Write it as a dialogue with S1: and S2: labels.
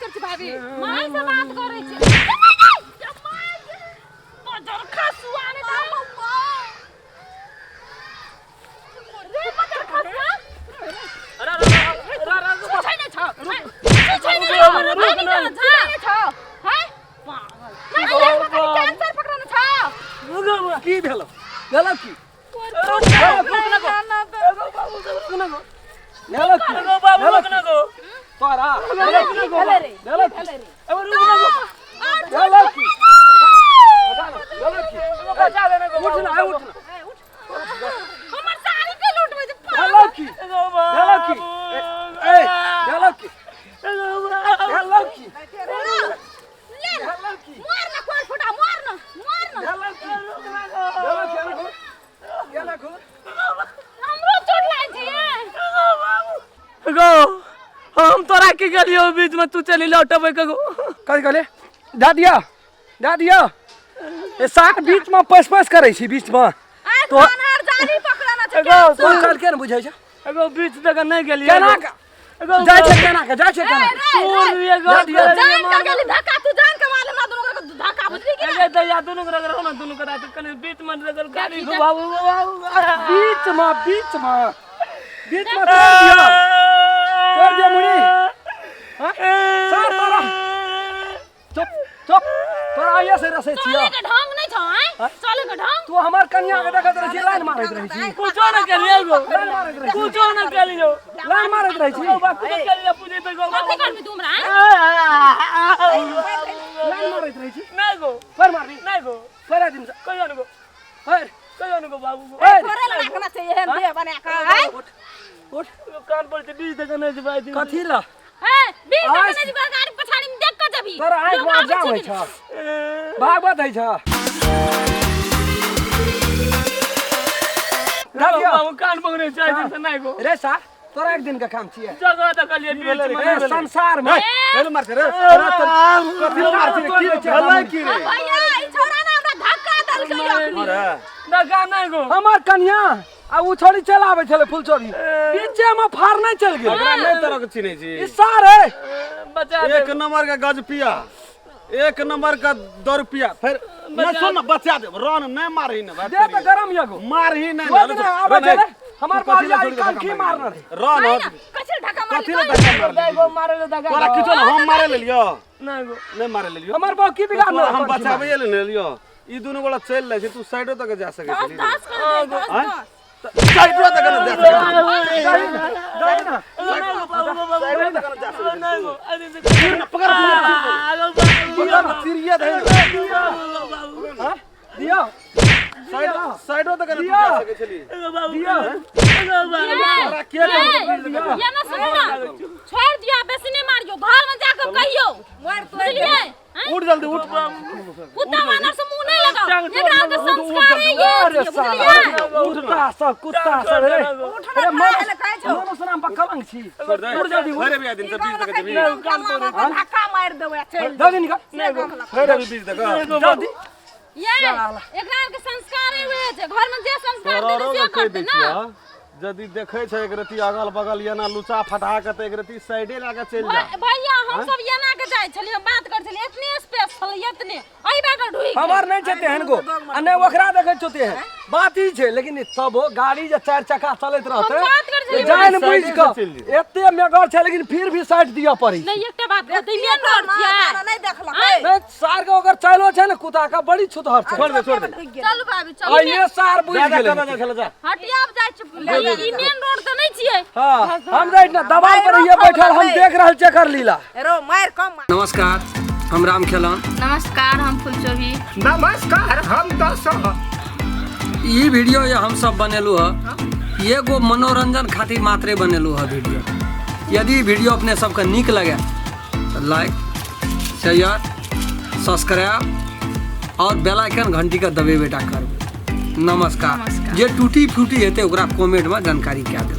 S1: कर छी भाभी माय से बात करे छी बजर खसुआ ने रे बजर खसुआ अरे छै ने छ छै ने छ हैं कैंसर पकड़ने छ
S2: की भेलो भेलो की तोरा
S1: हमर साड़ी के लूटबे जे मार ना कोई फुटा मार ना हमरो चोट लाग छी
S3: गो हम तोरा के गेलियो बीच में तू चली लौटबे कगो
S2: कथि कहले दादिया ए साथ बीच में पस करै छी बीच में
S1: तो अनहर जाली पकड़ना छै
S2: एगो कोन चल के न बुझै छ
S3: एगो बीच तक नहीं गेलियो
S2: केना जाय छै केना
S3: तू एगो
S1: जान का गेली धक्का तू जान के मालूम ना दोनों के धक्का बुझली कि
S3: ए दैया दोनों के रगड़ ना दोनों के रात कने बीच में रगड़ गाड़ी बाबू
S2: बीच में तोड़ दिया मुड़ी हां सर तोरा चुप तोरा आया से रसे छिया
S1: चले के ढंग नहीं छ हैं चले के ढंग
S2: तू हमर कन्या के देखत रही छी लाइन मारत रही छी
S3: कुछो ना केलियो गो कुछो ना केलियो
S2: लाइन मारत रही छी
S3: बापू के केलियो पूजे पे गो
S1: कथि करबी तुमरा
S2: लाइन मारत रही छी
S3: नहीं गो
S2: पर मारबी
S3: नहीं गो
S2: फरा दिन से
S3: कहियो न गो
S2: हर
S3: कहियो न गो बाबू गो
S1: थोड़े लागना छै एहन दे बना के हैं
S2: उठ
S3: कान पर से बीच तक नहीं जबाई दी
S2: कथि ला
S1: हैं बीच में नहीं गाड़ी पछाड़ी में देख के जबी
S2: तोरा आंख में जाम होय छ भागवत है छ
S3: बाबू कान पकड़े चाहिए से नहीं गो
S2: रे सा तोरा एक दिन का काम छिए
S3: जगह तक लिए बीच में
S2: संसार में हेलो मार रे कथि मार की भलाई की रे
S1: भैया ई छोरा ना हमरा धक्का दल के अखनी
S3: धक्का नहीं गो
S2: हमर कन्या आ उ छोड़ी चलावे छले फुलचोरी बीचे में फार नहीं चल गेल
S4: ओकरा नहीं तरह के चिन्है छी
S2: ई सारे
S3: बचा
S4: एक नंबर का गजपिया एक नंबर का 2 रुपया फिर मैं सुन ना बचा दे रन नहीं मारही ना
S2: दे तो गरम यगो
S4: मारही नहीं
S2: आबे चले हमर बाजी आई काम की मारना रे
S4: रन हो
S1: कछल धक्का मार
S4: कथि ले धक्का मार
S3: गो मारे ले धक्का
S4: तोरा किछो ना हम मारे ले लियो
S3: नहीं गो
S4: नहीं मारे ले लियो
S2: हमर बाकी बिगाड़ ना
S4: हम बचावे ले लियो ई दुनु गोला चल ले छी तू साइडो तक जा सके छी
S1: दस कर दे 10
S4: साइडो तक ना जा सके
S3: नहीं गो
S4: पकड़
S2: सिरिया दे हां दिया साइडो तक ना जा सके छली दिया तोरा के
S1: ये ना सुनो ना छोड़ दिया बेसी नहीं मारियो घर में जाकर कहियो मार तो
S4: उठ जल्दी उठ
S1: कुत्ता मानर से मुंह नहीं लगाओ एकरा के संस्कार है ये
S2: कुत्ता सब रे अरे मन सुनाम पर कलंक छी
S4: उठ जल्दी उठ रे बिया दिन से 20 तक जबी
S1: धक्का मार देबे चल
S2: जल्दी निकल
S4: रे 20 तक
S2: जल्दी
S1: ये एकरा के संस्कार है हुए छै घर में जे संस्कार दे से करते ना
S4: यदि देखे छै एक रति अगल बगल याना लुचा फटा के त एक रति साइडे लाके चल जा
S1: भैया हम सब येना के जाय छलिए बात कर छलिए इतने स्पेस छल इतने एही बेटा ढुई
S2: हमार नहीं छते हन को आ नहीं ओकरा देखे छते है बात ही छे लेकिन तब गाड़ी जे 4 चक्का चलत रहते जान बुझ के एते मेगर छे लेकिन फिर भी साइड दिया पड़ी
S1: नहीं एकटा बात कहते मेन रोड छिया नहीं देखला
S2: नहीं सार के अगर चलो छे न कुत्ता का बड़ी छुतहर छे
S4: छोड़ दे
S1: चल भाभी चल
S2: आ ये सार बुझ गेले
S1: हटिया जाय छ ई मेन रोड त नहीं छिए
S2: हां हम जाय न दबाव पर ये बैठल हम देख रहल छे कर लीला
S1: रो मार कम
S2: नमस्कार हम राम खेलन
S1: नमस्कार हम फुलचोभी
S2: नमस्कार हम दर्शक ई वीडियो ये हम सब बनेलु ह एगो मनोरंजन खातिर मात्रे बनेलु ह वीडियो यदि वीडियो अपने सबके नीक लगे तो लाइक शेयर सब्सक्राइब और बेल आइकन घंटी का दबेबेटा करबे नमस्कार जे टूटी फूटी हेते ओकरा कमेंट में जानकारी क्या दे।